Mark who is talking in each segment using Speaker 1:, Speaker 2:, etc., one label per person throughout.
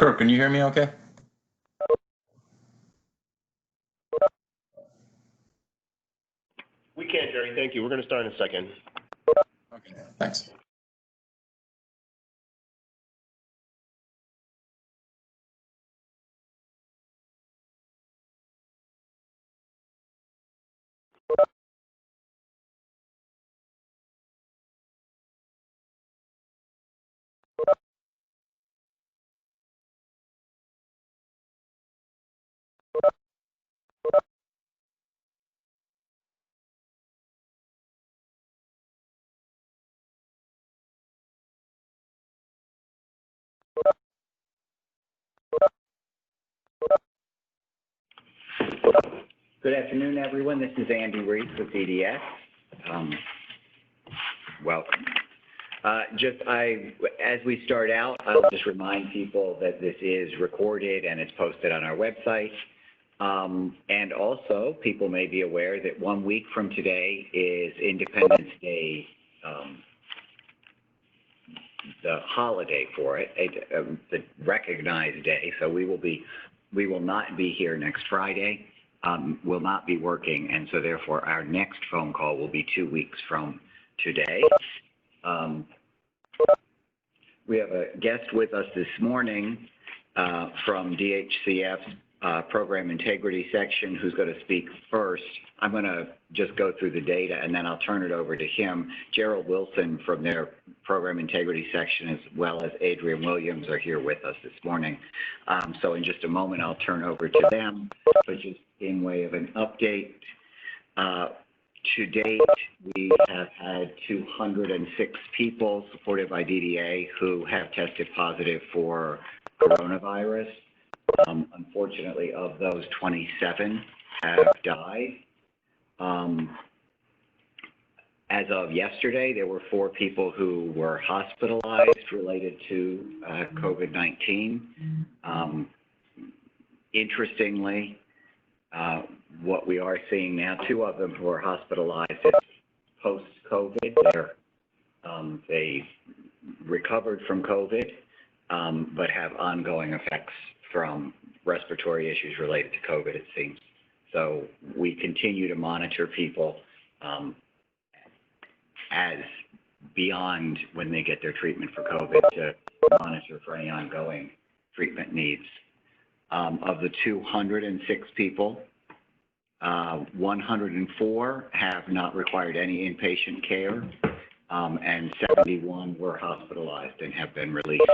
Speaker 1: Kirk, can you hear me okay?
Speaker 2: We can, Jerry. Thank you. We're going to start in a second.
Speaker 1: Okay, thanks.
Speaker 3: Good afternoon, everyone. This is Andy Reese with DDS. Welcome. As we start out, I'll just remind people that this is recorded and it's posted on our website. And also, people may be aware that 1 week from today is Independence Day, the holiday for it, the recognized day. So we will not be here next Friday. Will not be working, and so therefore our next phone call will be 2 weeks from today. We have a guest with us this morning from DHCF's Program Integrity section who's going to speak first. I'm going to just go through the data and then I'll turn it over to him. Gerald Wilson from their Program Integrity section, as well as Adrian Williams, are here with us this morning. So in just a moment, I'll turn over to them. But just in way of an update, to date, we have had 206 people supported by DDA who have tested positive for coronavirus. Unfortunately, of those, 27 have died. As of yesterday, there were 4 people who were hospitalized related to COVID-19. Interestingly, what we are seeing now, 2 of them who are hospitalized is post-COVID. They recovered from COVID, but have ongoing effects from respiratory issues related to COVID, it seems. So we continue to monitor people as beyond when they get their treatment for COVID to monitor for any ongoing treatment needs. Of the 206 people, 104 have not required any inpatient care, and 71 were hospitalized and have been released.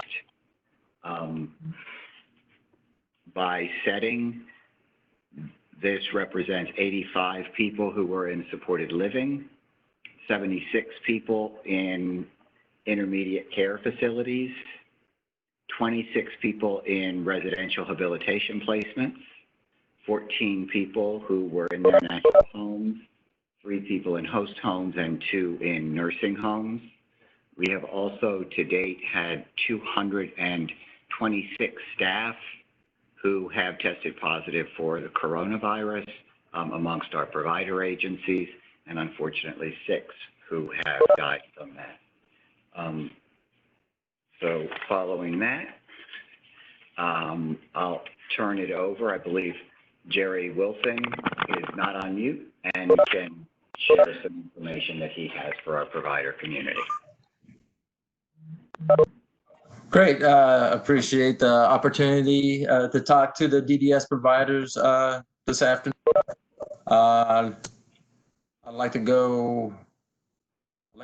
Speaker 3: By setting, this represents 85 people who were in supported living, 76 people in intermediate care facilities, 26 people in residential habilitation placements, 14 people who were in their natural homes, 3 people in host homes, and 2 in nursing homes. We have also to date had 226 staff who have tested positive for the coronavirus amongst our provider agencies, and unfortunately 6 who have died from that. So following that, I'll turn it over. I believe Jerry Wilson is not on mute and can share some information that he has for our provider community.
Speaker 1: Great. Appreciate the opportunity to talk to the DDS providers this afternoon. I'd like to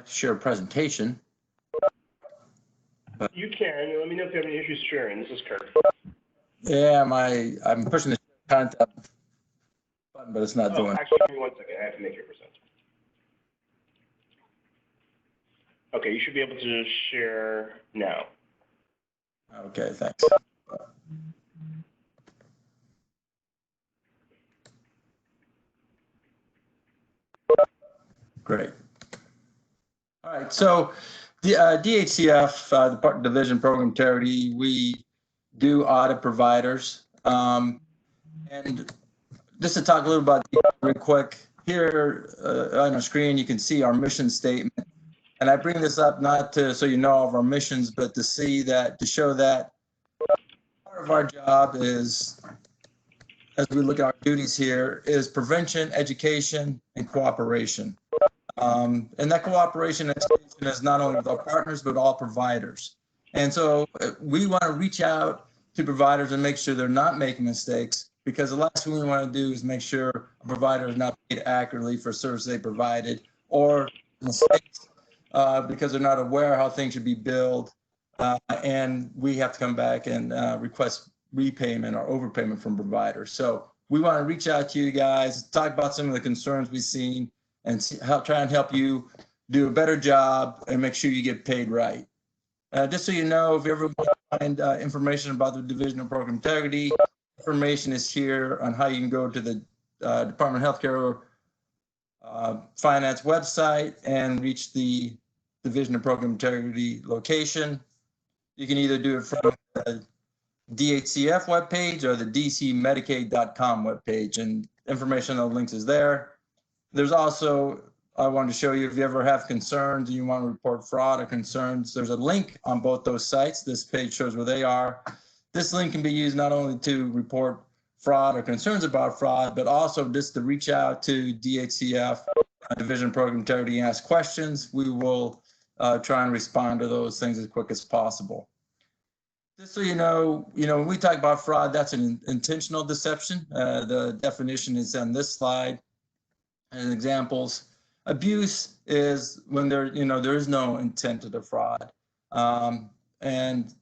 Speaker 1: share a presentation.
Speaker 2: You can. Let me know if you have any issues sharing. This is Kirk.
Speaker 1: Yeah, I'm pushing the content button, but it's not doing.
Speaker 2: Actually, give me 1 second. I have to make your present. Okay, you should be able to share now.
Speaker 1: Okay, thanks. Great. All right, so the DHCF, Department of Division Program Integrity, we do audit providers. And just to talk a little about real quick, here on the screen you can see our mission statement. And I bring this up not to so you know of our missions, but to show that of our job is, as we look at our duties here, is prevention, education, and cooperation. And that cooperation and education is not only with our partners, but all providers. And so we want to reach out to providers and make sure they're not making mistakes, because the last thing we want to do is make sure a provider is not paid accurately for service they provided, or mistakes because they're not aware how things should be billed. And we have to come back and request repayment or overpayment from providers. So we want to reach out to you guys, talk about some of the concerns we've seen, and try and help you do a better job and make sure you get paid right. Just so you know, if you ever want to find information about the Division of Program Integrity, information is here on how you can go to the Department of Healthcare Finance website and reach the Division of Program Integrity location. You can either do it from the DHCF webpage or the dcmedicaid.com webpage, and information on the links is there. There's also, I wanted to show you, if you ever have concerns and you want to report fraud or concerns, there's a link on both those sites. This page shows where they are. This link can be used not only to report fraud or concerns about fraud, but also just to reach out to DHCF, Division of Program Integrity, and ask questions. We will try and respond to those things as quick as possible. Just so you know, when we talk about fraud, that's an intentional deception. The definition is on this slide. And examples, abuse is when there is no intent to defraud. And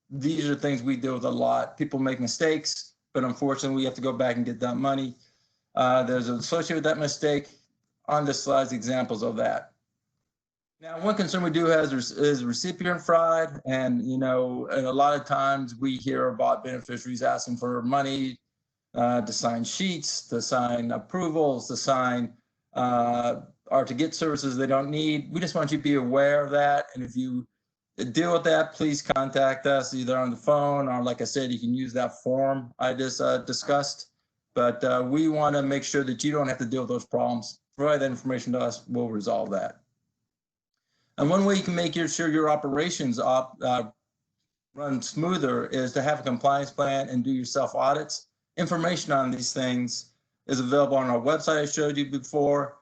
Speaker 1: these are things we deal with a lot. People make mistakes, but unfortunately we have to go back and get that money. There's associated with that mistake. On this slide, examples of that. Now, one concern we do have is recipient fraud. And, and a lot of times we hear about beneficiaries asking for money to sign sheets, to sign approvals, to sign or to get services they don't need. We just want you to be aware of that. And if you deal with that, please contact us either on the phone or, like I said, you can use that form I just discussed. But we want to make sure that you don't have to deal with those problems. Provide that information to us, we'll resolve that. And one way you can make sure your operations run smoother is to have a compliance plan and do your self-audits. Information on these things is available on our website I showed you before.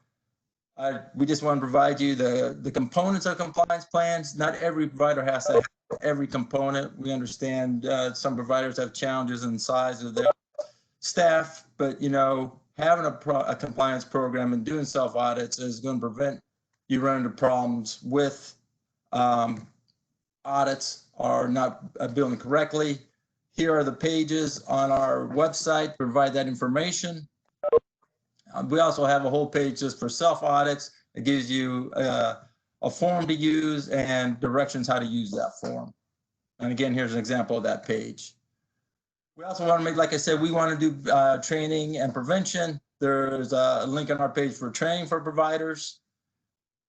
Speaker 1: We just want to provide you the components of compliance plans. Not every provider has to have every component. We understand some providers have challenges in the size of their staff, but having a compliance program and doing self-audits is going to prevent you running into problems with audits or not billing correctly. Here are the pages on our website to provide that information. We also have a whole page just for self-audits. It gives you a form to use and directions how to use that form. And again, here's an example of that page. We also want to make, like I said, we want to do training and prevention. There's a link on our page for training for providers.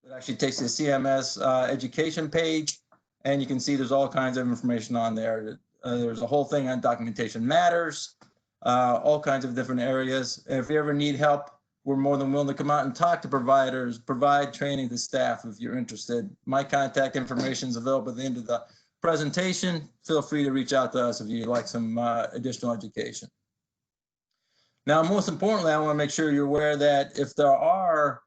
Speaker 1: It actually takes you to the CMS education page, and you can see there's all kinds of information on there. There's a whole thing on documentation matters, all kinds of different areas. And if you ever need help, we're more than willing to come out and talk to providers, provide training to staff if you're interested. My contact information is available at the end of the presentation. Feel free to reach out to us if you'd like some additional education. Now, most importantly, I want to make sure you're aware that if there are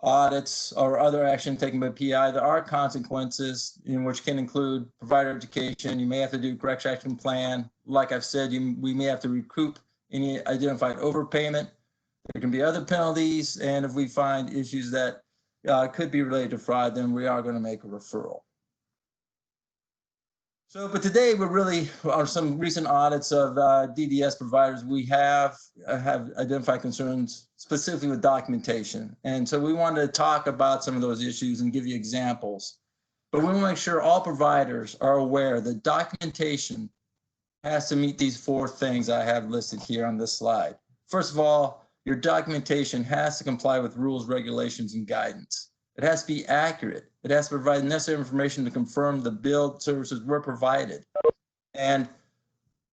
Speaker 1: audits or other action taken by PI, there are consequences, which can include provider education. You may have to do a correction action plan. Like I've said, we may have to recoup any identified overpayment. There can be other penalties, and if we find issues that could be related to fraud, then we are going to make a referral. So, but today we're really on some recent audits of DDS providers. We have identified concerns specifically with documentation. And so we wanted to talk about some of those issues and give you examples. But we want to make sure all providers are aware that documentation has to meet these 4 things I have listed here on this slide. First of all, your documentation has to comply with rules, regulations, and guidance. It has to be accurate. It has to provide necessary information to confirm the billed services were provided. And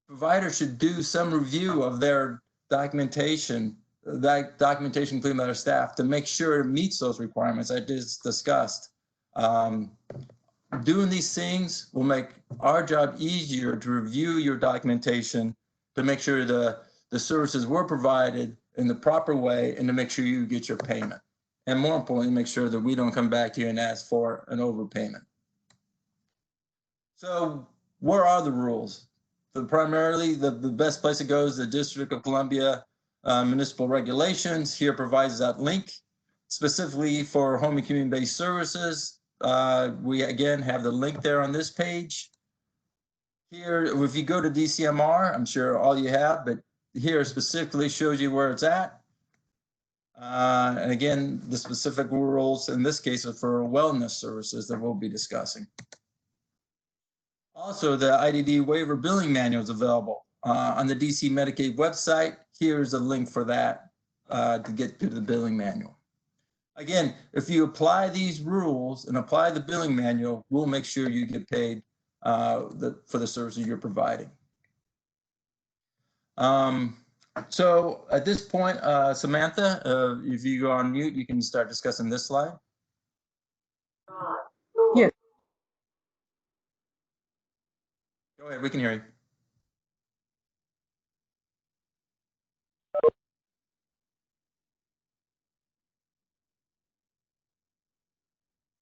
Speaker 1: providers should do some review of their documentation, including their staff, to make sure it meets those requirements I just discussed. doing these things will make our job easier to review your documentation, to make sure the services were provided in the proper way, and to make sure you get your payment. And more importantly, make sure that we don't come back to you and ask for an overpayment. So where are the rules? So primarily, the best place to go is the District of Columbia Municipal Regulations. Here provides that link specifically for home and community-based services. We again have the link there on this page. Here, if you go to DCMR, I'm sure all you have, but here specifically shows you where it's at. And again, the specific rules in this case are for wellness services that we'll be discussing. Also, the IDD waiver billing manual is available on the DC Medicaid website. Here's a link for that to get to the billing manual. Again, if you apply these rules and apply the billing manual, we'll make sure you get paid for the services you're providing. So at this point, Samantha, if you go on mute, you can start discussing this slide.
Speaker 4: Yes.
Speaker 1: Go ahead, we can hear you.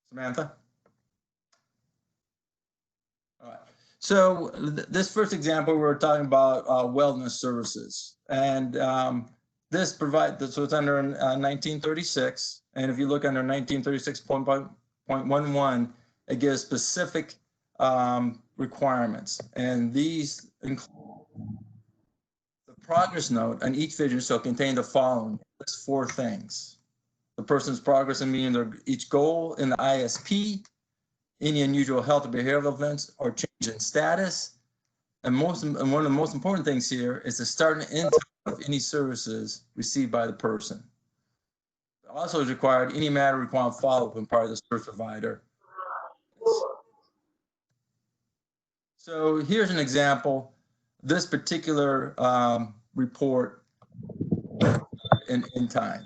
Speaker 1: Samantha? All right. So this first example, we're talking about wellness services. And this provides, so it's under 1936. And if you look under 1936.11, it gives specific requirements. And these include the progress note on each vision shall contain the following. That's 4 things: the person's progress in meeting each goal in the ISP, any unusual health or behavioral events or change in status. And one of the most important things here is the start and end time of any services received by the person. Also is required any matter requiring follow-up on part of the service provider. So here's an example. This particular report in time.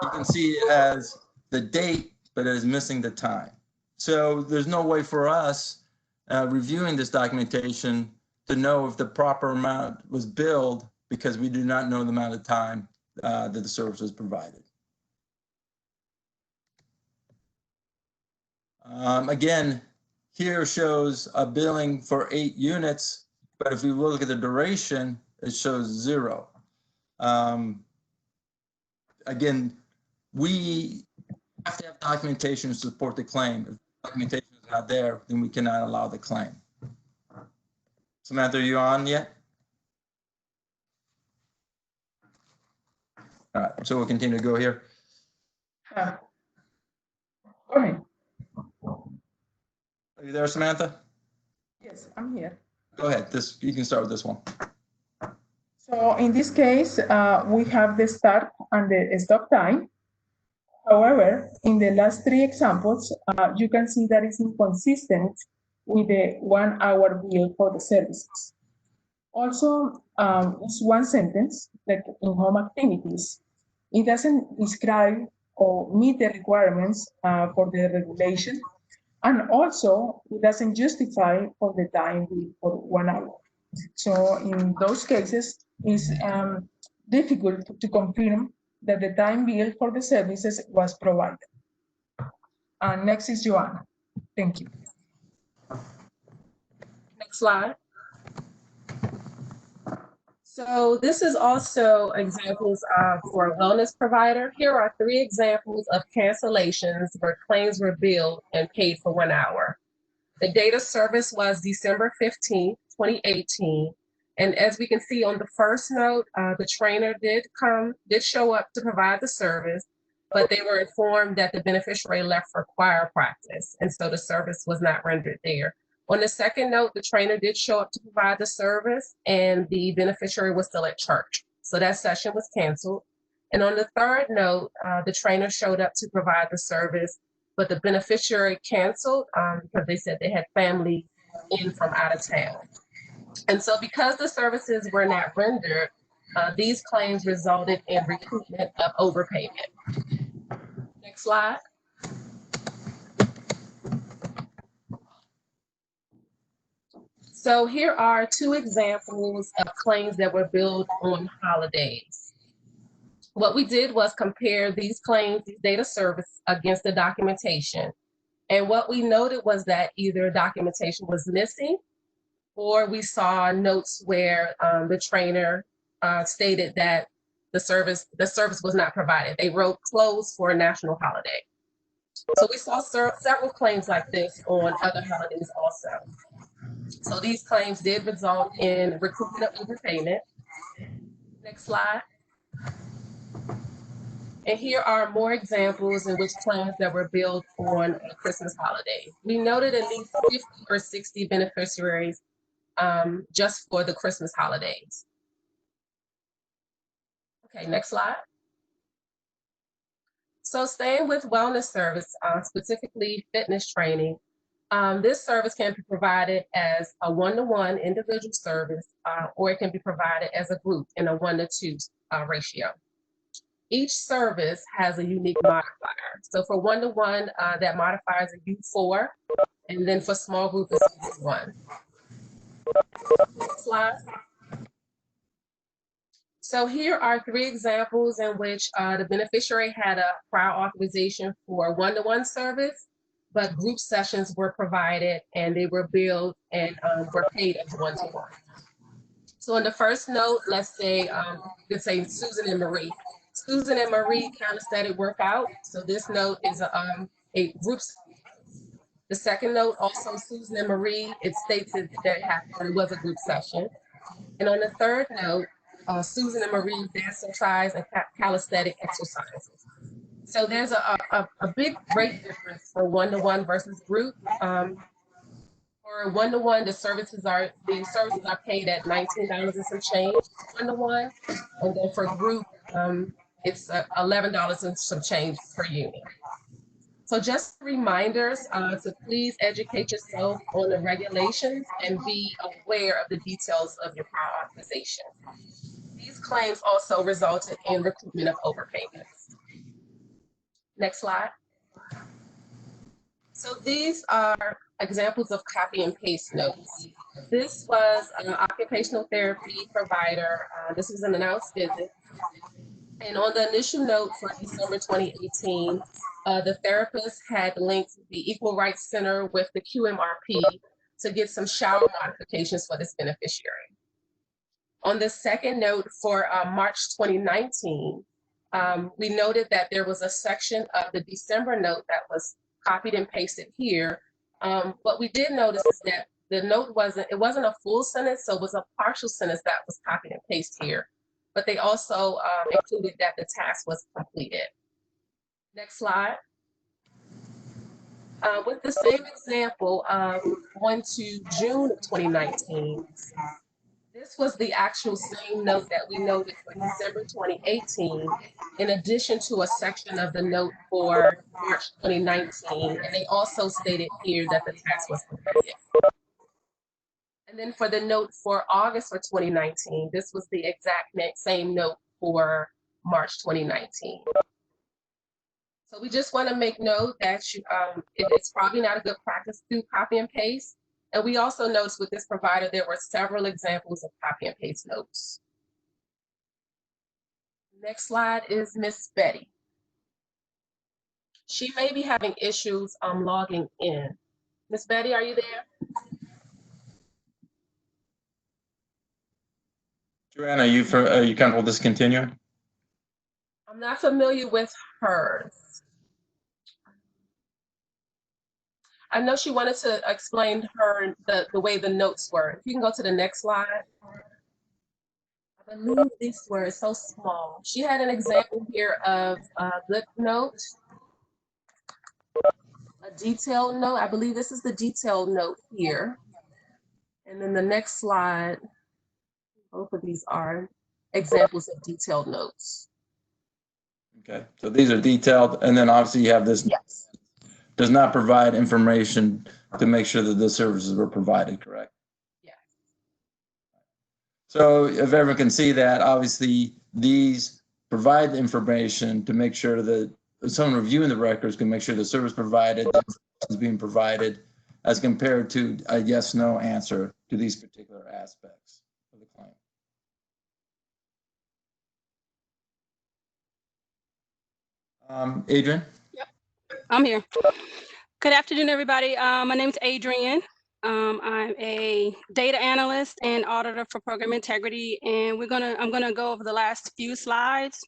Speaker 1: You can see it has the date, but it is missing the time. So there's no way for us reviewing this documentation to know if the proper amount was billed, because we do not know the amount of time that the service was provided. Again, here shows a billing for 8 units, but if we look at the duration, it shows 0. Again, we have to have documentation to support the claim. If documentation is not there, then we cannot allow the claim. Samantha, are you on yet? All right, so we'll continue to go here.
Speaker 4: Go ahead.
Speaker 1: Are you there, Samantha?
Speaker 4: Yes, I'm here.
Speaker 1: Go ahead. You can start with this one.
Speaker 4: So in this case, we have the start and the stop time. However, in the last 3 examples, you can see that it's inconsistent with the 1-hour bill for the services. Also, it's one sentence, like in home activities. It doesn't describe or meet the requirements for the regulation. And also, it doesn't justify for the time bill for 1 hour. So in those cases, it's difficult to confirm that the time bill for the services was provided. And next is Joanna. Thank you.
Speaker 5: Next slide. So this is also examples for a wellness provider. Here are 3 examples of cancellations where claims were billed and paid for 1 hour. The date of service was December 15th, 2018. And as we can see on the first note, the trainer did show up to provide the service, but they were informed that the beneficiary left for choir practice. And so the service was not rendered there. On the second note, the trainer did show up to provide the service and the beneficiary was still at church. So that session was canceled. And on the third note, the trainer showed up to provide the service, but the beneficiary canceled because they said they had family in from out of town. And so because the services were not rendered, these claims resulted in recoupment of overpayment. Next slide. So here are two examples of claims that were billed on holidays. What we did was compare these claims, these data service, against the documentation. And what we noted was that either documentation was missing, or we saw notes where the trainer stated that the service was not provided. They wrote closed for a national holiday. So we saw several claims like this on other holidays also. So these claims did result in recoupment of overpayment. Next slide. And here are more examples in which claims that were billed on a Christmas holiday. We noted at least 50 or 60 beneficiaries just for the Christmas holidays. Okay, next slide. So staying with wellness service, specifically fitness training, this service can be provided as a one-to-one individual service, or it can be provided as a group in a 1-to-2 ratio. Each service has a unique modifier. So for one-to-one, that modifier is a U4, and then for small group, it's U1. Next slide. So here are 3 examples in which the beneficiary had a prior authorization for one-to-one service, but group sessions were provided and they were billed and were paid as one-to-one. So in the first note, let's say, you could say Susan and Marie. Susan and Marie calisthenic workout. So this note is a group. The second note, also Susan and Marie, it states that it was a group session. And on the third note, Susan and Marie dance and tries and calisthenic exercises. So there's a big great difference for one-to-one versus group. For one-to-one, the services are paid at $19 and some change one-to-one, and then for group, it's $11 and some change per unit. So just reminders to please educate yourself on the regulations and be aware of the details of your prior authorization. These claims also resulted in recoupment of overpayments. Next slide. So these are examples of copy and paste notes. This was an occupational therapy provider. This was an announced visit. And on the initial note for December 2018, the therapist had linked the Equal Rights Center with the QMRP to get some shower modifications for this beneficiary. On the second note for March 2019, we noted that there was a section of the December note that was copied and pasted here. What we did notice is that the note wasn't a full sentence, so it was a partial sentence that was copied and pasted here. But they also included that the task was completed. Next slide. With the same example, going to June of 2019, this was the actual same note that we noted for December 2018, in addition to a section of the note for March 2019, and they also stated here that the task was completed. And then for the note for August for 2019, this was the exact same note for March 2019. So we just want to make note that it's probably not a good practice to copy and paste. And we also noticed with this provider, there were several examples of copy and paste notes. Next slide is Miss Betty. She may be having issues logging in. Miss Betty, are you there?
Speaker 1: Joanna, are you comfortable discontinuing?
Speaker 5: I'm not familiar with hers. I know she wanted to explain the way the notes were. If you can go to the next slide. I believe these were so small. She had an example here of a good note, a detailed note. I believe this is the detailed note here. And then the next slide, both of these are examples of detailed notes.
Speaker 1: Okay, so these are detailed, and then obviously you have this.
Speaker 5: Yes.
Speaker 1: Does not provide information to make sure that the services were provided, correct?
Speaker 5: Yes.
Speaker 1: So if everyone can see that, obviously these provide the information to make sure that someone reviewing the records can make sure the service provided is being provided, as compared to a yes/no answer to these particular aspects of the claim. Adrian?
Speaker 6: Yep, I'm here. Good afternoon, everybody. My name is Adrian. I'm a data analyst and auditor for program integrity, and I'm gonna go over the last few slides,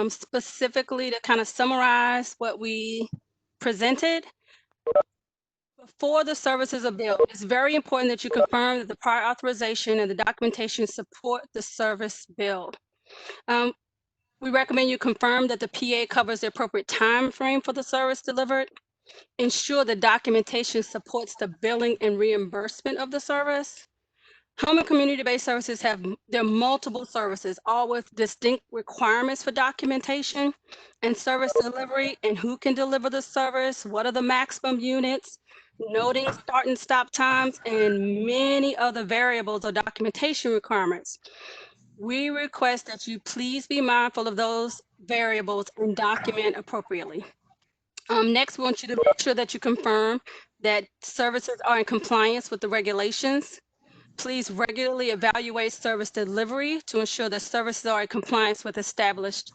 Speaker 6: specifically to kind of summarize what we presented. Before the services are built, it's very important that you confirm that the prior authorization and the documentation support the service build. We recommend you confirm that the PA covers the appropriate time frame for the service delivered. Ensure the documentation supports the billing and reimbursement of the service. Home and community-based services there are multiple services, all with distinct requirements for documentation and service delivery, and who can deliver the service, what are the maximum units, noting start and stop times, and many other variables or documentation requirements. We request that you please be mindful of those variables and document appropriately. Next, we want you to make sure that you confirm that services are in compliance with the regulations. Please regularly evaluate service delivery to ensure that services are in compliance with established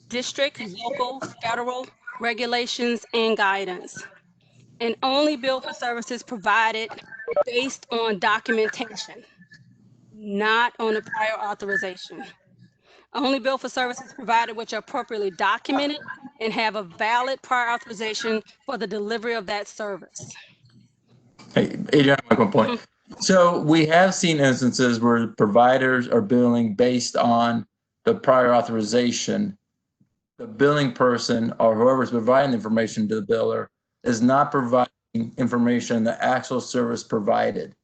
Speaker 6: district, local, federal regulations and guidance. And only bill for services provided based on documentation, not on a prior authorization. Only bill for services provided which are appropriately documented and have a valid prior authorization for the delivery of that service.
Speaker 1: Hey, Adrian, I have one point. So we have seen instances where providers are billing based on the prior authorization. The billing person or whoever's providing the information to the biller is not providing information on the actual service provided.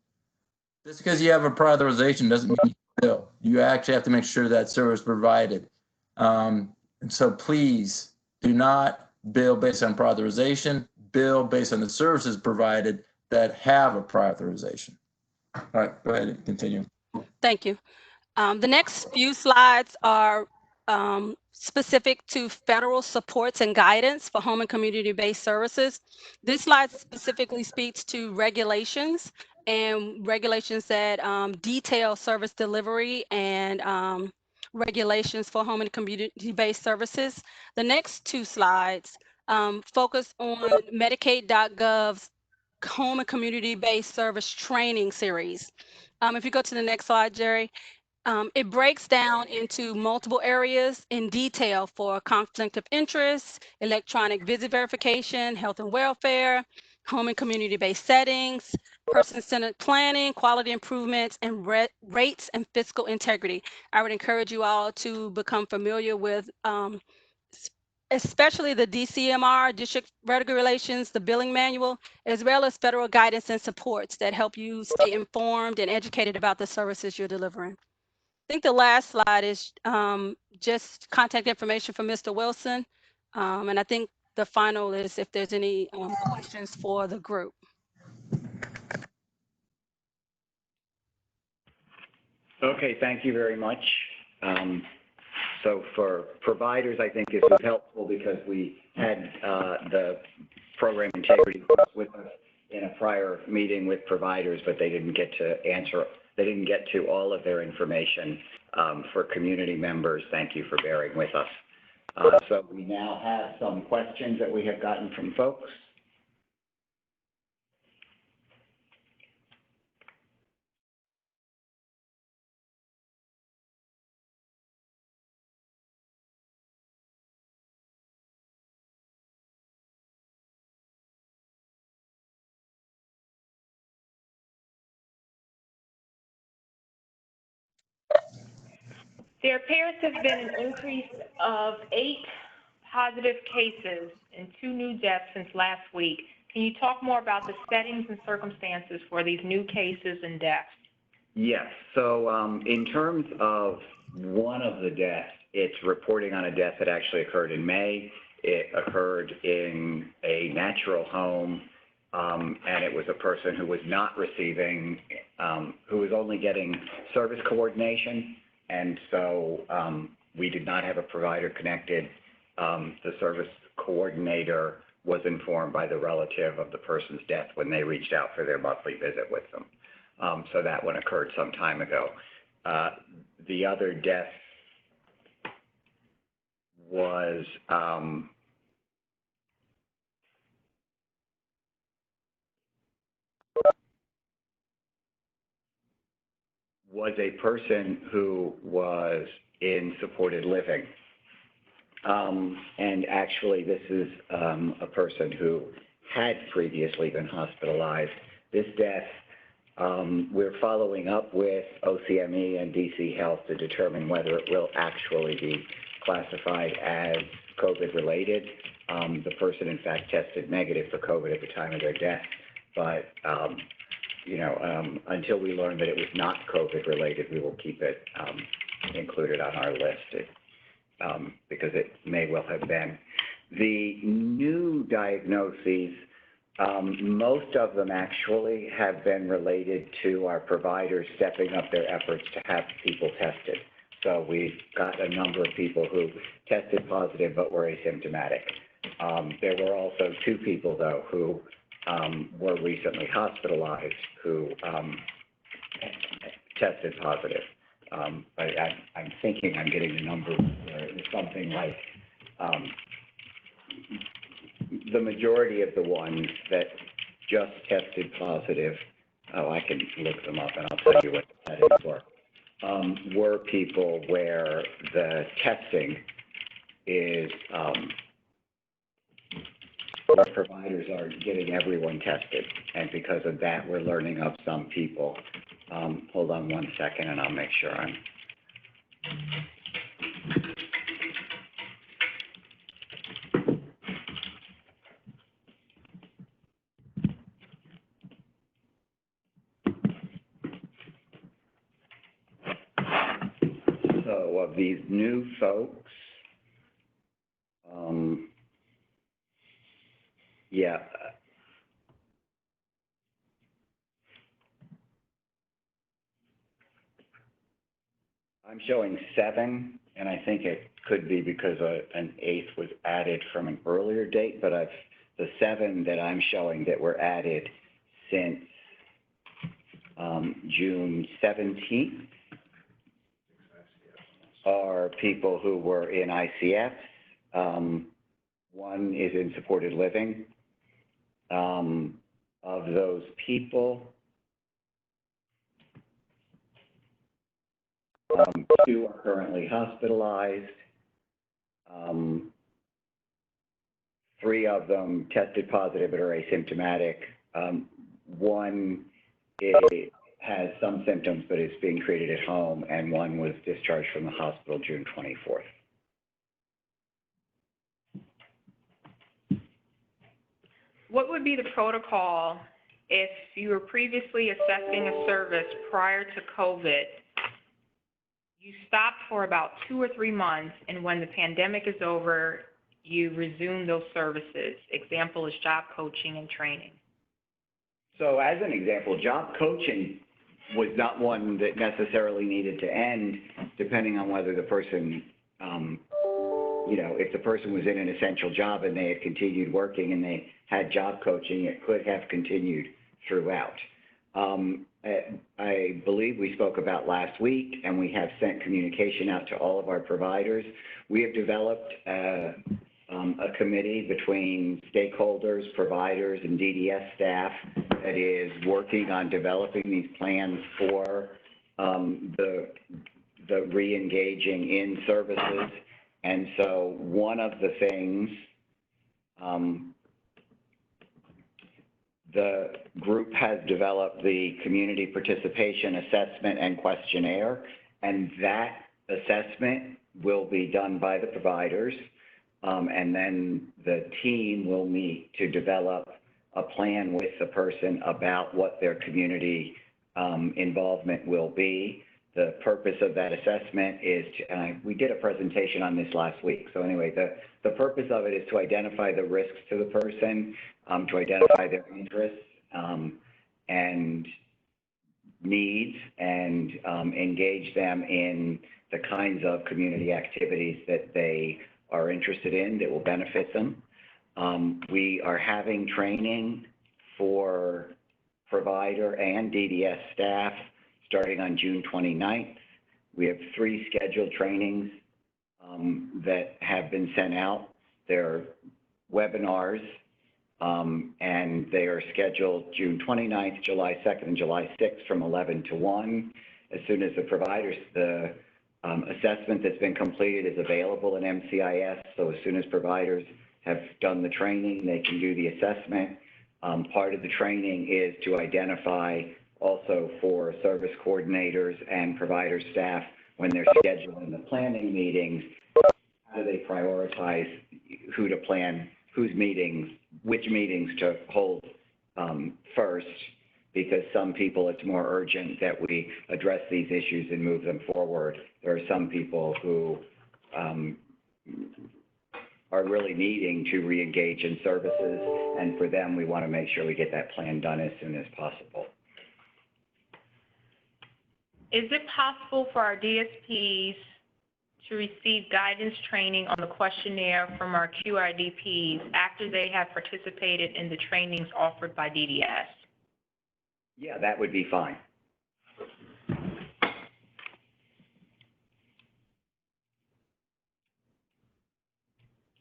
Speaker 1: Just because you have a prior authorization doesn't mean you bill. You actually have to make sure that service provided. And so please do not bill based on prior authorization, bill based on the services provided that have a prior authorization. All right, go ahead and continue.
Speaker 6: Thank you. The next few slides are specific to federal supports and guidance for home and community-based services. This slide specifically speaks to regulations and regulations that detail service delivery and regulations for home and community-based services. The next two slides focus on Medicaid.gov's home and community-based service training series. If you go to the next slide, Jerry. It breaks down into multiple areas in detail for conflict of interest, electronic visit verification, health and welfare, home and community-based settings, person-centered planning, quality improvements, and rates and fiscal integrity. I would encourage you all to become familiar with especially the DCMR, District Regulations, the billing manual, as well as federal guidance and supports that help you stay informed and educated about the services you're delivering. I think the last slide is just contact information for Mr. Wilson. And I think the final is if there's any questions for the group.
Speaker 3: Okay, thank you very much. So for providers, I think this was helpful because we had the program integrity with us in a prior meeting with providers, but they didn't get to answer. They didn't get to all of their information. For community members, thank you for bearing with us. So we now have some questions that we have gotten from folks.
Speaker 7: There appears to have been an increase of 8 positive cases and 2 new deaths since last week. Can you talk more about the settings and circumstances for these new cases and deaths?
Speaker 3: Yes. So in terms of one of the deaths, it's reporting on a death that actually occurred in May. It occurred in a natural home, and it was a person who was not receiving, who was only getting service coordination. And so we did not have a provider connected. The service coordinator was informed by the relative of the person's death when they reached out for their monthly visit with them. So that one occurred some time ago. The other death was a person who was in supported living. And actually, this is a person who had previously been hospitalized. This death, we're following up with OCME and DC Health to determine whether it will actually be classified as COVID-related. The person, in fact, tested negative for COVID at the time of their death, but until we learn that it was not COVID-related, we will keep it included on our list because it may well have been. The new diagnoses, most of them actually have been related to our providers stepping up their efforts to have people tested. So we've got a number of people who tested positive but were asymptomatic. There were also 2 people, though, who were recently hospitalized who tested positive. But I'm thinking I'm getting the number where it was something like the majority of the ones that just tested positive, I can look them up and I'll tell you what the settings were people where the testing is where providers are getting everyone tested, and because of that, we're learning of some people. Hold on one second, and I'll make sure I'm. So of these new folks, yeah. I'm showing 7, and I think it could be because an 8th was added from an earlier date, but the 7 that I'm showing that were added since June 17th are people who were in ICFs. 1 is in supported living. Of those people, 2 are currently hospitalized. 3 of them tested positive but are asymptomatic. 1 has some symptoms but is being treated at home, and 1 was discharged from the hospital June 24th.
Speaker 7: What would be the protocol if you were previously assessing a service prior to COVID? You stopped for about 2 or 3 months, and when the pandemic is over, you resume those services. Example is job coaching and training.
Speaker 3: So as an example, job coaching was not one that necessarily needed to end, depending on whether the person, if the person was in an essential job and they had continued working and they had job coaching, it could have continued throughout. I believe we spoke about last week, and we have sent communication out to all of our providers. We have developed a committee between stakeholders, providers, and DDS staff that is working on developing these plans for the re-engaging in services. And so one of the things the group has developed the community participation assessment and questionnaire, and that assessment will be done by the providers, and then the team will meet to develop a plan with the person about what their community involvement will be. The purpose of that assessment is we did a presentation on this last week. So anyway, the purpose of it is to identify the risks to the person, to identify their interests and needs, and engage them in the kinds of community activities that they are interested in that will benefit them. We are having training for provider and DDS staff starting on June 29th. We have 3 scheduled trainings that have been sent out. They're webinars, and they are scheduled June 29th, July 2nd, and July 6th from 11 to 1. As soon as the providers, the assessment that's been completed is available in MCIS, so as soon as providers have done the training, they can do the assessment. Part of the training is to identify also for service coordinators and provider staff when they're scheduling the planning meetings, how do they prioritize who to plan, whose meetings, which meetings to hold first, because some people it's more urgent that we address these issues and move them forward. There are some people who are really needing to re-engage in services, and for them, we want to make sure we get that plan done as soon as possible.
Speaker 7: Is it possible for our DSPs to receive guidance training on the questionnaire from our QRDPs after they have participated in the trainings offered by DDS?
Speaker 3: Yeah, that would be fine.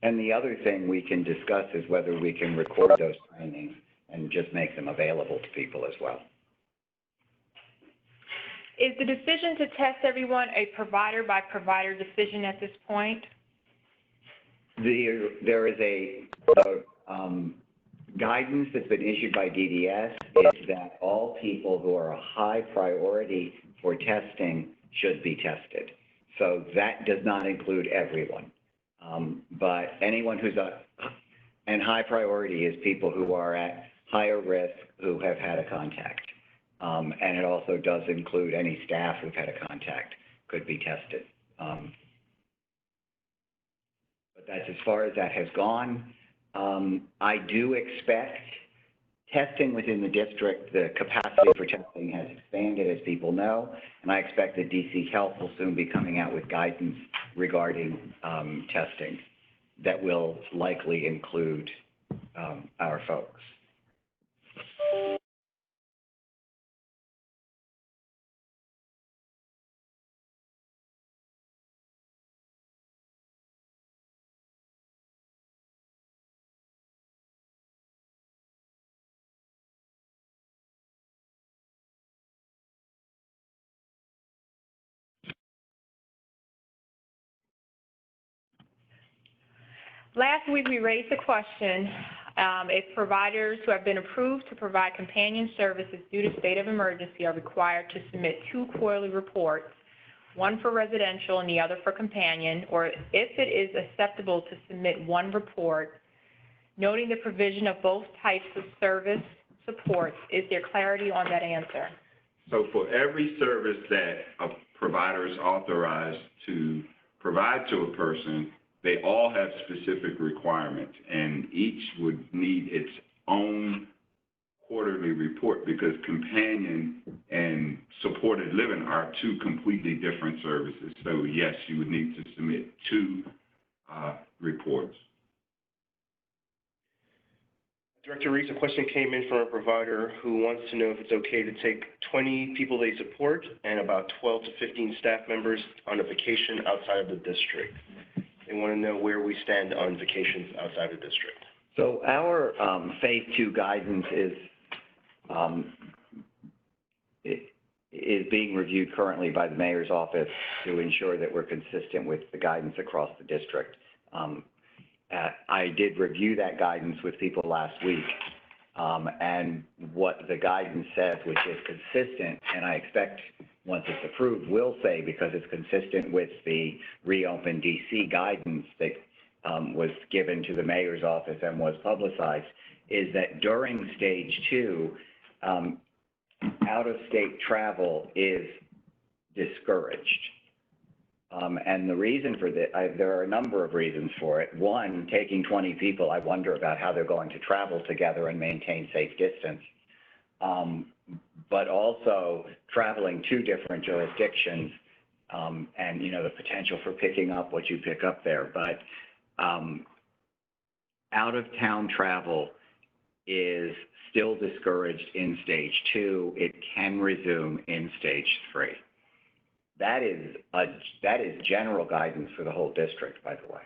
Speaker 3: And the other thing we can discuss is whether we can record those trainings and just make them available to people as well.
Speaker 7: Is the decision to test everyone a provider-by-provider decision at this point?
Speaker 3: There is a guidance that's been issued by DDS is that all people who are a high priority for testing should be tested. So that does not include everyone. But anyone who's and high priority is people who are at higher risk who have had a contact. And it also does include any staff who've had a contact could be tested. But that's as far as that has gone. I do expect testing within the district, the capacity for testing has expanded, as people know, and I expect that DC Health will soon be coming out with guidance regarding testing that will likely include our folks.
Speaker 7: Last week, we raised the question if providers who have been approved to provide companion services due to state of emergency are required to submit 2 quarterly reports, one for residential and the other for companion, or if it is acceptable to submit 1 report, noting the provision of both types of service supports. Is there clarity on that answer?
Speaker 8: So for every service that a provider is authorized to provide to a person, they all have specific requirements, and each would need its own quarterly report because companion and supported living are 2 completely different services. So yes, you would need to submit 2 reports.
Speaker 2: Director Reese, a question came in from a provider who wants to know if it's okay to take 20 people they support and about 12 to 15 staff members on a vacation outside of the district. They want to know where we stand on vacations outside the district.
Speaker 3: So our phase 2 guidance is being reviewed currently by the mayor's office to ensure that we're consistent with the guidance across the district. I did review that guidance with people last week, and what the guidance says, which is consistent, and I expect once it's approved, will say, because it's consistent with the reopen DC guidance that was given to the mayor's office and was publicized, is that during stage 2, out-of-state travel is discouraged. And the reason for that, there are a number of reasons for it. One, taking 20 people, I wonder about how they're going to travel together and maintain safe distance. But also traveling to different jurisdictions, and the potential for picking up what you pick up there. But out-of-town travel is still discouraged in stage 2. It can resume in stage 3. That is general guidance for the whole district, by the way,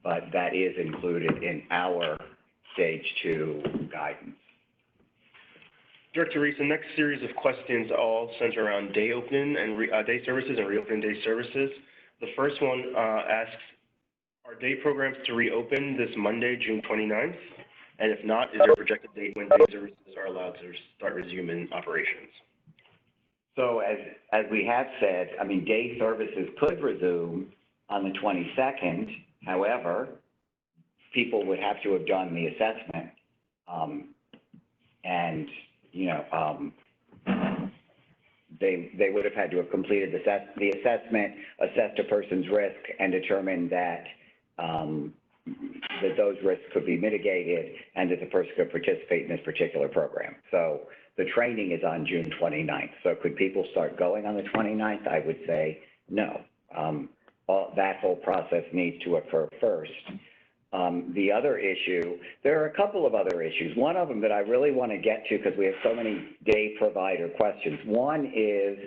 Speaker 3: but that is included in our stage 2 guidance.
Speaker 2: Director Reese, the next series of questions all center around day open and day services and reopen day services. The first one asks, are day programs to reopen this Monday, June 29th? And if not, is there a projected date when day services are allowed to start resuming operations?
Speaker 3: So as we have said, I mean, day services could resume on the 22nd. However, people would have to have done the assessment. And, you know, they would have had to have completed the assessment, assessed a person's risk, and determined that that those risks could be mitigated and that the person could participate in this particular program. So the training is on June 29th. So could people start going on the 29th? I would say no. That whole process needs to occur first. The other issue, there are a couple of other issues. One of them that I really want to get to because we have so many day provider questions. One is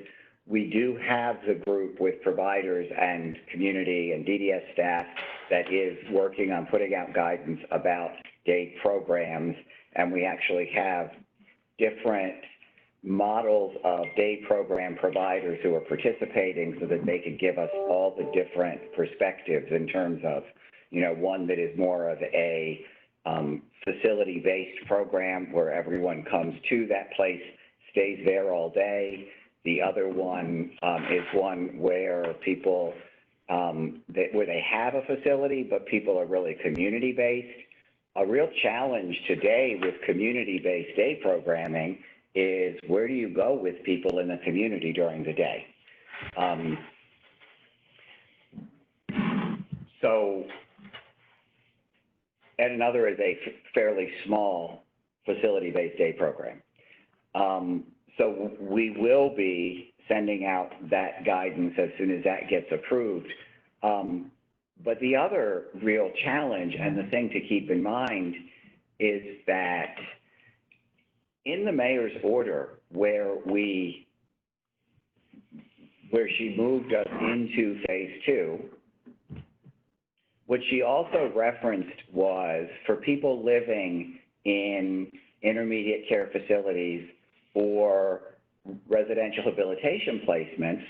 Speaker 3: we do have the group with providers and community and DDS staff that is working on putting out guidance about day programs, and we actually have different models of day program providers who are participating so that they could give us all the different perspectives in terms of, you know, one that is more of a facility-based program where everyone comes to that place, stays there all day. The other one is one where people, where they have a facility, but people are really community-based. A real challenge today with community-based day programming is where do you go with people in the community during the day? And another is a fairly small facility-based day program. So we will be sending out that guidance as soon as that gets approved. But the other real challenge and the thing to keep in mind is that in the mayor's order where she moved us into phase 2, what she also referenced was for people living in intermediate care facilities or residential habilitation placements,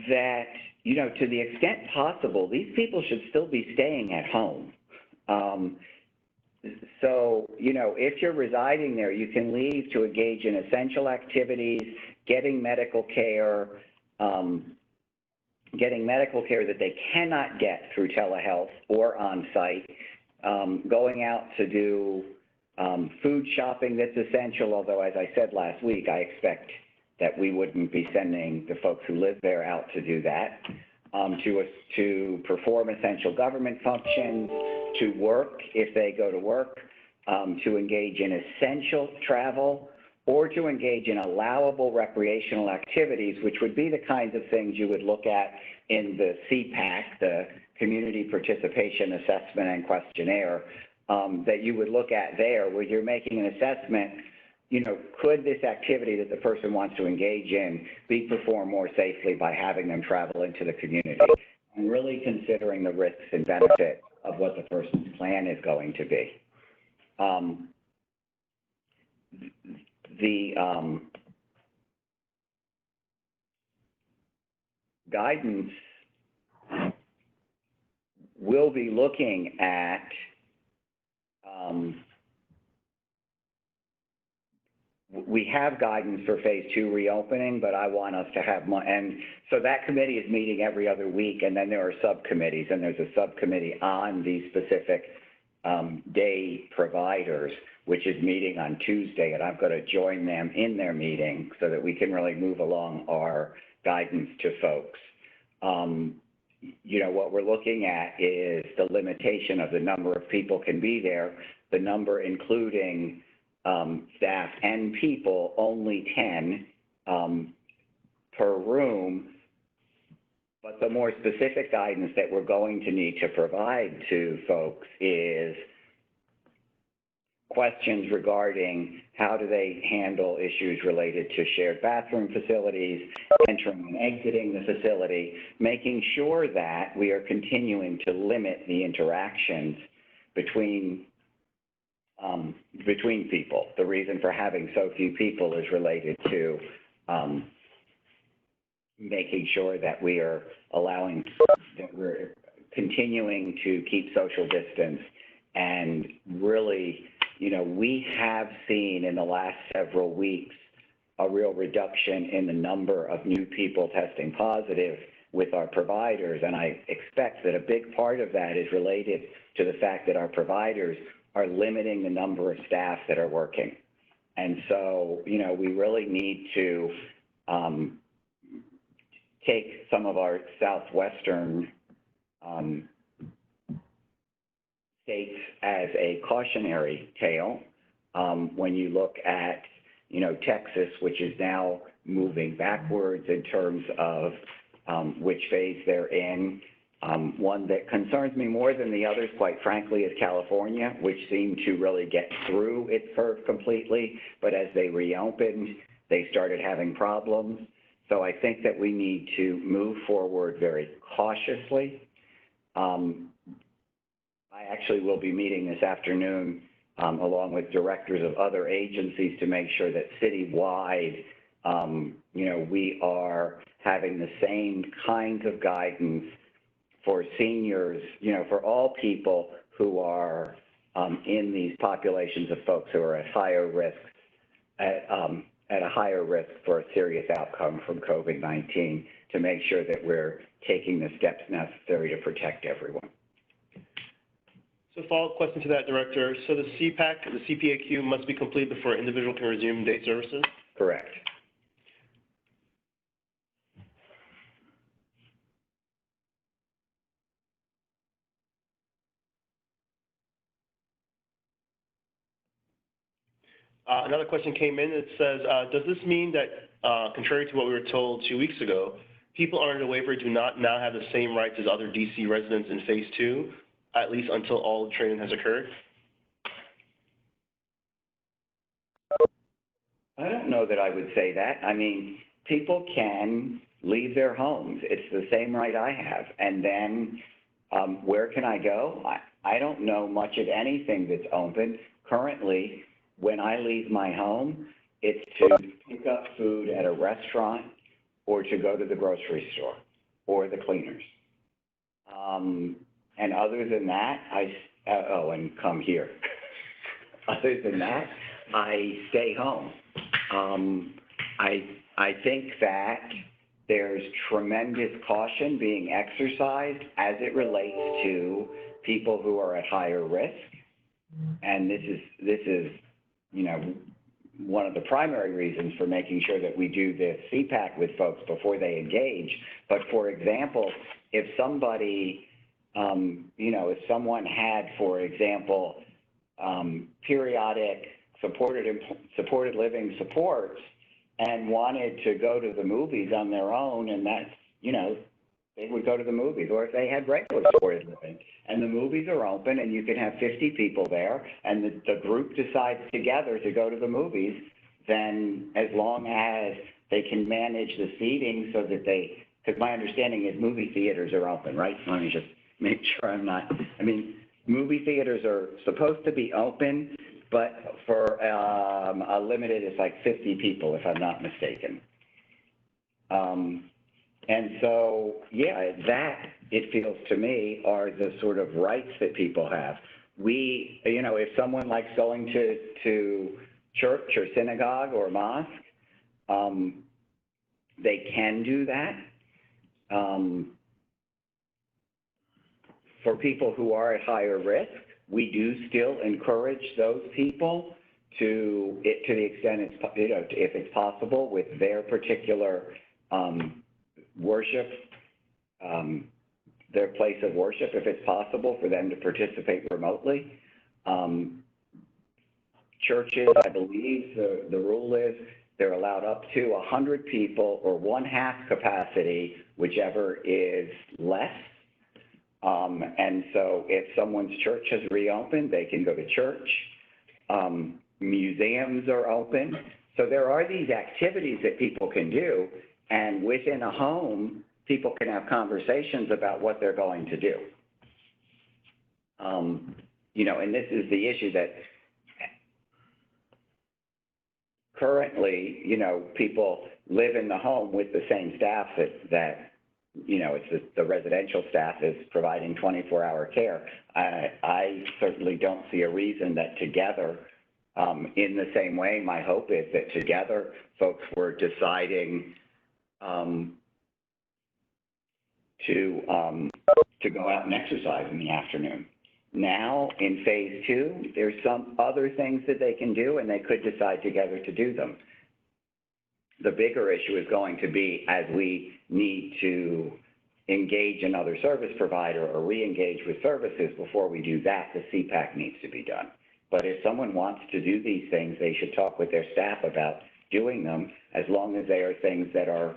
Speaker 3: that, you know, to the extent possible, these people should still be staying at home. So, you know, if you're residing there, you can leave to engage in essential activities, getting medical care that they cannot get through telehealth or on-site, going out to do food shopping that's essential, although as I said last week, I expect that we wouldn't be sending the folks who live there out to do that, to perform essential government functions, to work if they go to work, to engage in essential travel, or to engage in allowable recreational activities, which would be the kinds of things you would look at in the CPAC, the Community Participation Assessment and Questionnaire, that you would look at there, where you're making an assessment, you know, could this activity that the person wants to engage in be performed more safely by having them travel into the community? And really considering the risks and benefits of what the person's plan is going to be. The guidance will be looking at we have guidance for phase 2 reopening, but I want us to have more, and so that committee is meeting every other week, and then there are subcommittees, and there's a subcommittee on these specific day providers, which is meeting on Tuesday, and I'm going to join them in their meeting so that we can really move along our guidance to folks. You know, what we're looking at is the limitation of the number of people can be there, the number including staff and people, only 10 per room, But the more specific guidance that we're going to need to provide to folks is questions regarding how do they handle issues related to shared bathroom facilities, entering and exiting the facility, making sure that we are continuing to limit the interactions between people. The reason for having so few people is related to making sure that we are that we're continuing to keep social distance. And really, we have seen in the last several weeks a real reduction in the number of new people testing positive with our providers. And I expect that a big part of that is related to the fact that our providers are limiting the number of staff that are working. And so, we really need to take some of our southwestern states as a cautionary tale. When you look at, Texas, which is now moving backwards in terms of which phase they're in. One that concerns me more than the others, quite frankly, is California, which seemed to really get through its curve completely, but as they reopened, they started having problems. So I think that we need to move forward very cautiously. I actually will be meeting this afternoon along with directors of other agencies to make sure that citywide, we are having the same kinds of guidance for seniors, for all people who are in these populations of folks who are at higher risk, at a higher risk for a serious outcome from COVID-19, to make sure that we're taking the steps necessary to protect everyone.
Speaker 2: So follow-up question to that, Director. So the CPAC, the CPAQ must be complete before an individual can resume day services?
Speaker 3: Correct.
Speaker 2: Another question came in that says, does this mean that, contrary to what we were told 2 weeks ago, people under the waiver do not now have the same rights as other DC residents in phase 2, at least until all training has occurred?
Speaker 3: I don't know that I would say that. I mean, people can leave their homes. It's the same right I have. And then where can I go? I don't know much of anything that's open. Currently, when I leave my home, it's to pick up food at a restaurant or to go to the grocery store or the cleaners. And other than that, and come here. Other than that, I stay home. I think that there's tremendous caution being exercised as it relates to people who are at higher risk. And this is, one of the primary reasons for making sure that we do the CPAC with folks before they engage. But for example, if somebody, if someone had, for example, periodic supported living supports and wanted to go to the movies on their own, and that's, they would go to the movies. Or if they had regular supported living and the movies are open and you can have 50 people there and the group decides together to go to the movies, then as long as they can manage the seating so that because my understanding is movie theaters are open, right? Let me just make sure movie theaters are supposed to be open, but for a limited, it's like 50 people, if I'm not mistaken. And so, that, it feels to me, are the sort of rights that people have. If someone likes going to church or synagogue or mosque, they can do that. For people who are at higher risk, we do still encourage those people to the extent if it's possible, with their particular worship, their place of worship, if it's possible for them to participate remotely. Churches, I believe the rule is they're allowed up to 100 people or 1/2 capacity whichever is less. And so if someone's church has reopened, they can go to church. Museums are open. So there are these activities that people can do, and within a home, people can have conversations about what they're going to do. You know, and this is the issue that currently, you know, people live in the home with the same staff that you know, it's the residential staff is providing 24-hour care. I certainly don't see a reason that together, in the same way, my hope is that together folks were deciding to go out and exercise in the afternoon. Now, in phase 2, there's some other things that they can do, and they could decide together to do them. The bigger issue is going to be as we need to engage another service provider or re-engage with services. Before we do that, the CPAC needs to be done. But if someone wants to do these things, they should talk with their staff about doing them, as long as they are things that are,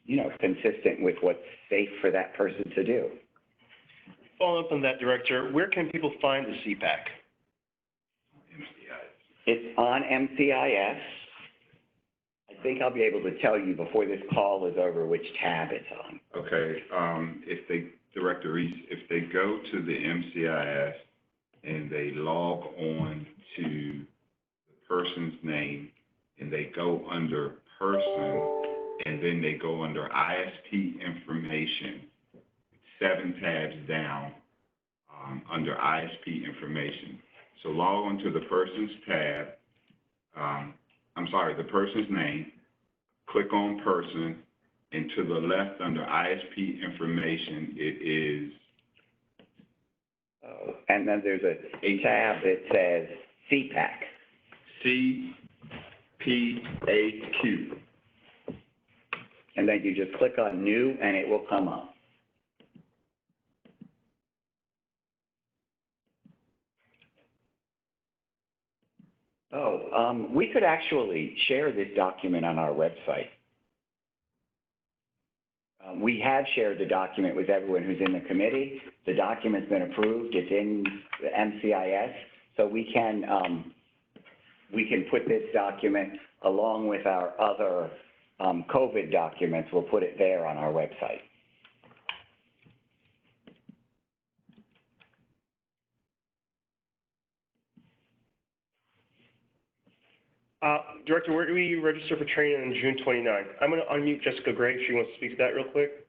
Speaker 3: you know, consistent with what's safe for that person to do.
Speaker 2: Following up on that, Director, where can people find the CPAC?
Speaker 3: It's on MCIS. I think I'll be able to tell you before this call is over which tab it's on.
Speaker 8: Okay, Director Reese, if they go to the MCIS and they log on to the person's name and they go under person and then they go under ISP information, 7 tabs down under ISP information. So log on to the person's tab, the person's name, click on person, and to the left under ISP information, it is.
Speaker 3: Oh, and then there's a tab that says CPAC. CPAQ. And then you just click on new and it will come up. We could actually share this document on our website. We have shared the document with everyone who's in the committee. The document's been approved. It's in the MCIS. So we can put this document along with our other COVID documents. We'll put it there on our website.
Speaker 2: Director, where do we register for training on June 29th? I'm going to unmute Jessica Gray if she wants to speak to that real quick.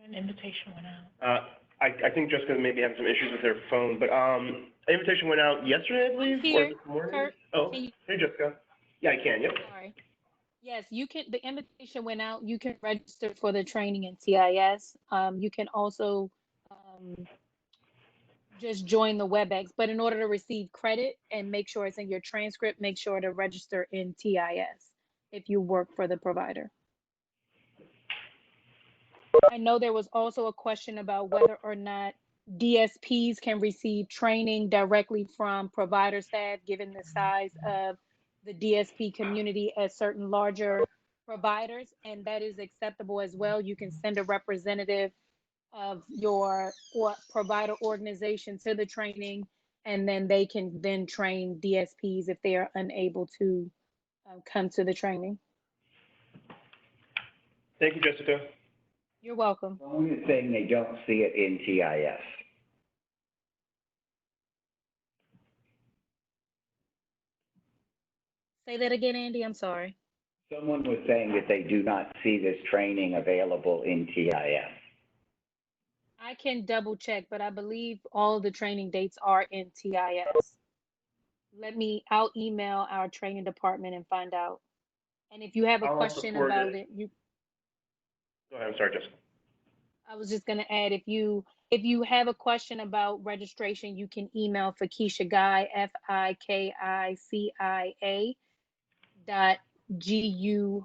Speaker 7: An invitation went out.
Speaker 2: I think Jessica may be having some issues with her phone, but an invitation went out yesterday, I believe?
Speaker 9: Here,
Speaker 2: or this morning?
Speaker 9: Kurt,
Speaker 2: Oh,
Speaker 9: can you-
Speaker 2: hey, Jessica. Yeah, I can, yep.
Speaker 9: Sorry. Yes, you can, the invitation went out. You can register for the training in TIS. You can also just join the WebEx, but in order to receive credit and make sure it's in your transcript, make sure to register in TIS if you work for the provider. I know there was also a question about whether or not DSPs can receive training directly from provider staff, given the size of the DSP community at certain larger providers, and that is acceptable as well. You can send a representative of your provider organization to the training, and then they can then train DSPs if they are unable to come to the training.
Speaker 2: Thank you, Jessica.
Speaker 9: You're welcome.
Speaker 3: The only thing, they don't see it in TIS.
Speaker 9: Say that again, Andy, I'm sorry.
Speaker 3: Someone was saying that they do not see this training available in TIS.
Speaker 9: I can double check, but I believe all the training dates are in TIS. I'll email our training department and find out. And if you have a question about it,
Speaker 2: Go ahead, I'm sorry, Jessica.
Speaker 9: I was just gonna add, if you have a question about registration, you can email Fakisha Guy, FIKICIA .GUY@dc.gov.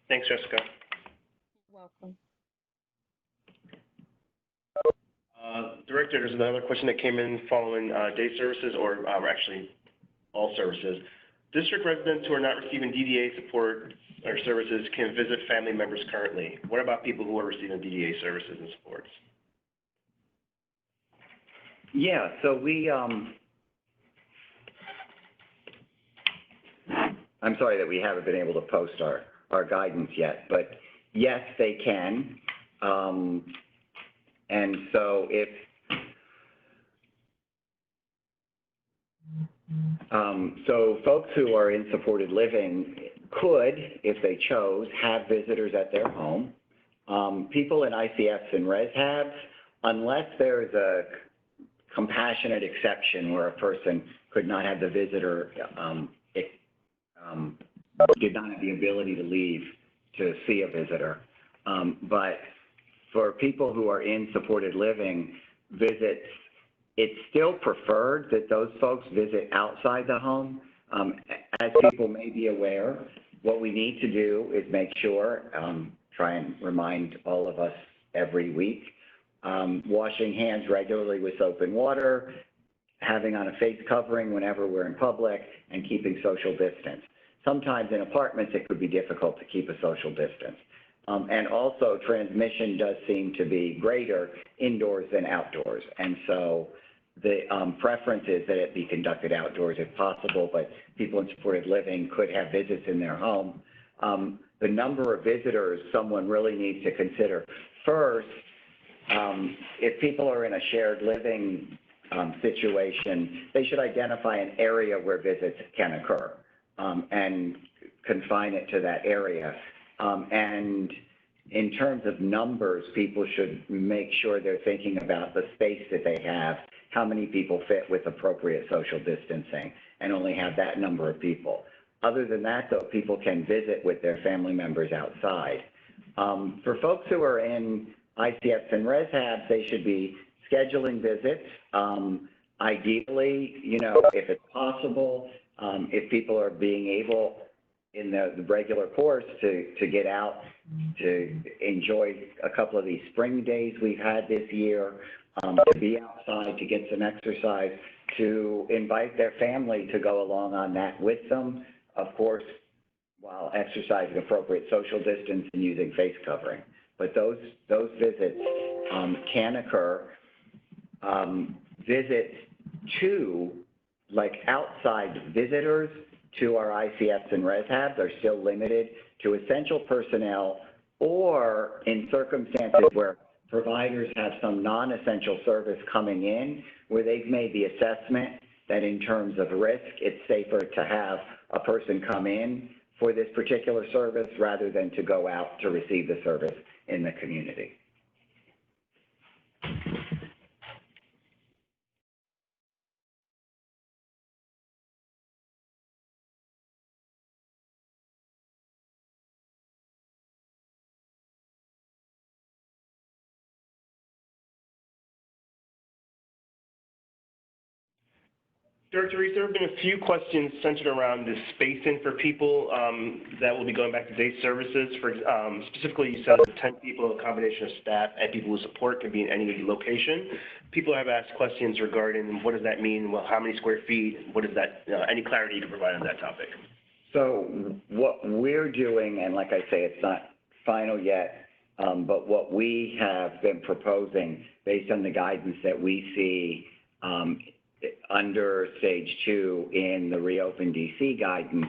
Speaker 2: Thanks, Jessica.
Speaker 9: You're welcome.
Speaker 2: Director, there's another question that came in following day services, or actually all services. District residents who are not receiving DDA support or services can visit family members currently. What about people who are receiving DDA services and supports?
Speaker 3: Yeah, so we, I'm sorry that we haven't been able to post our guidance yet, but yes, they can. And so if, so folks who are in supported living could, if they chose, have visitors at their home. People in ICFs and ResHabs, unless there's a compassionate exception where a person could not have the visitor, did not have the ability to leave to see a visitor. But for people who are in supported living, visits, it's still preferred that those folks visit outside the home. As people may be aware, what we need to do is make sure, try and remind all of us every week, washing hands regularly with soap and water, having on a face covering whenever we're in public, and keeping social distance. Sometimes in apartments, it could be difficult to keep a social distance. And also, transmission does seem to be greater indoors than outdoors. And so the preference is that it be conducted outdoors if possible, but people in supported living could have visits in their home. The number of visitors someone really needs to consider. First, if people are in a shared living situation, they should identify an area where visits can occur and confine it to that area. And in terms of numbers, people should make sure they're thinking about the space that they have, how many people fit with appropriate social distancing, and only have that number of people. Other than that, though, people can visit with their family members outside. For folks who are in ICFs and ResHabs, they should be scheduling visits. Ideally, you know, if it's possible, if people are being able in the regular course to get out, to enjoy a couple of these spring days we've had this year, to be outside, to get some exercise, to invite their family to go along on that with them, of course, while exercising appropriate social distance and using face covering. But those visits can occur. Visits to, like outside visitors to our ICFs and ResHabs are still limited to essential personnel, or in circumstances where providers have some non-essential service coming in, where they've made the assessment that in terms of risk, it's safer to have a person come in for this particular service rather than to go out to receive the service in the community.
Speaker 2: Director Reese, there have been a few questions centered around the spacing for people that will be going back to day services. For specifically, you said 10 people, a combination of staff and people who support can be in any location. People have asked questions regarding what does that mean? Well, how many square feet? What is that? Any clarity you can provide on that topic?
Speaker 3: So what we're doing, and like I say, it's not final yet, but what we have been proposing based on the guidance that we see under stage 2 in the Reopen DC guidance,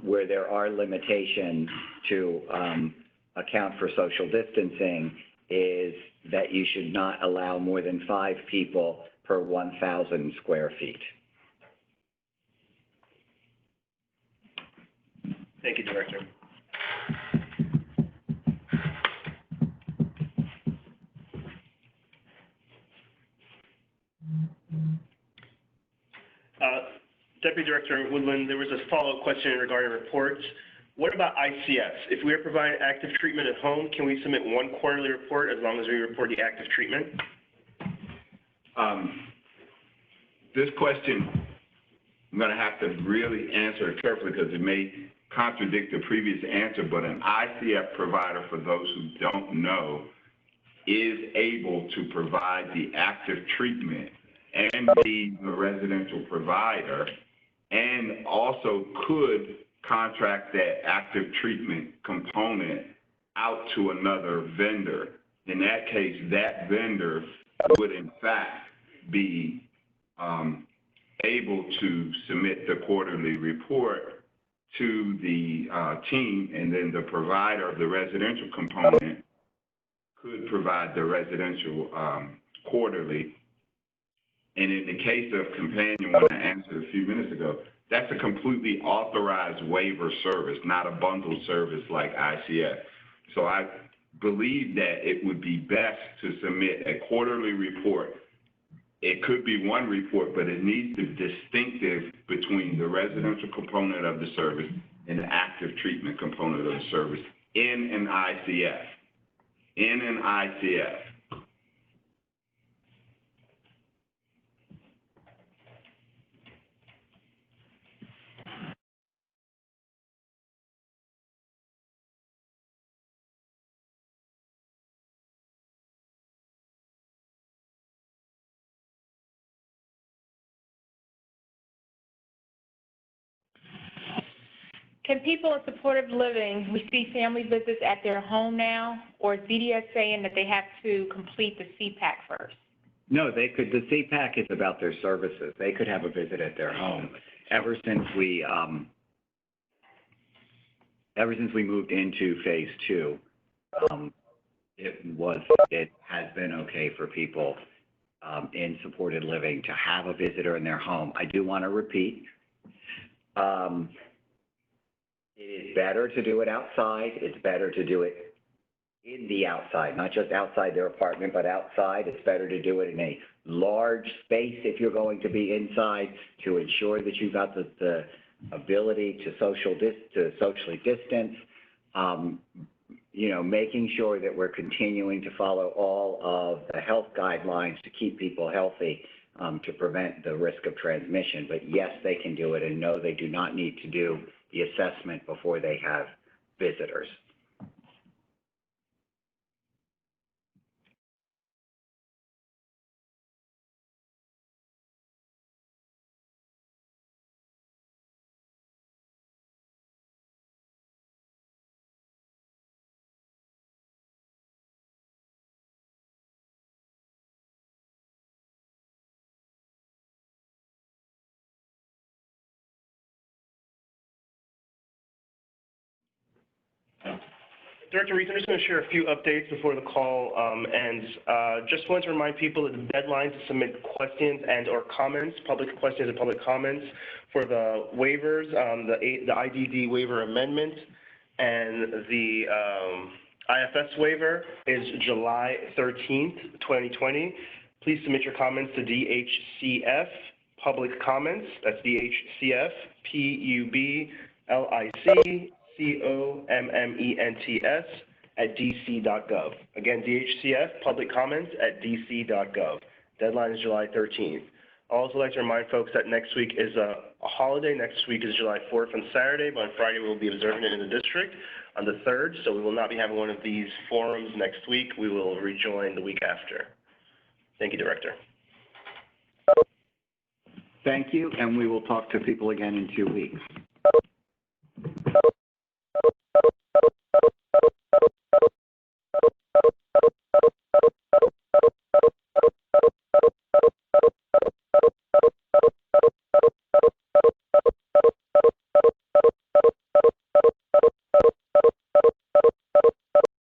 Speaker 3: where there are limitations to account for social distancing, is that you should not allow more than 5 people per 1,000 square feet.
Speaker 2: Thank you, Director. Deputy Director Woodland, there was a follow-up question regarding reports. What about ICS? If we are providing active treatment at home, can we submit one quarterly report as long as we report the active treatment?
Speaker 8: This question, I'm going to have to really answer it carefully because it may contradict the previous answer, but an ICF provider, for those who don't know, is able to provide the active treatment and be the residential provider, and also could contract that active treatment component out to another vendor. In that case, that vendor would in fact be able to submit the quarterly report to the team, and then the provider of the residential component could provide the residential quarterly. And in the case of companion, when I answered a few minutes ago, that's a completely authorized waiver service, not a bundled service like ICF. So I believe that it would be best to submit a quarterly report. It could be one report, but it needs to be distinctive between the residential component of the service and the active treatment component of the service in an ICF. In an ICF.
Speaker 7: Can people in supportive living receive family visits at their home now, or is DDS saying that they have to complete the CPAC first?
Speaker 3: No, they could, the CPAC is about their services. They could have a visit at their home. Ever since we moved into phase 2, it has been okay for people in supported living to have a visitor in their home. I do want to repeat, it is better to do it outside. It's better to do it in the outside, not just outside their apartment, but outside. It's better to do it in a large space if you're going to be inside, to ensure that you've got the ability to socially distance, you know, making sure that we're continuing to follow all of the health guidelines to keep people healthy, to prevent the risk of transmission. But yes, they can do it, and no, they do not need to do the assessment before they have visitors.
Speaker 2: Director Reese, I'm just going to share a few updates before the call ends. Just want to remind people that the deadline to submit questions and or comments, public questions and public comments for the waivers, the IDD waiver amendment and the IFS waiver is July 13th, 2020. Please submit your comments to DHCF Public Comments. That's DHCF PUBLICCOMMENTS @dc.gov. Again, DHCF Public Comments @dc.gov. Deadline is July 13th. I'd also like to remind folks that next week is a holiday. Next week is July 4th on Saturday, but on Friday we'll be observing it in the district on the 3rd, so we will not be having one of these forums next week. We will rejoin the week after. Thank you, Director.
Speaker 3: Thank you, and we will talk to people again in 2 weeks.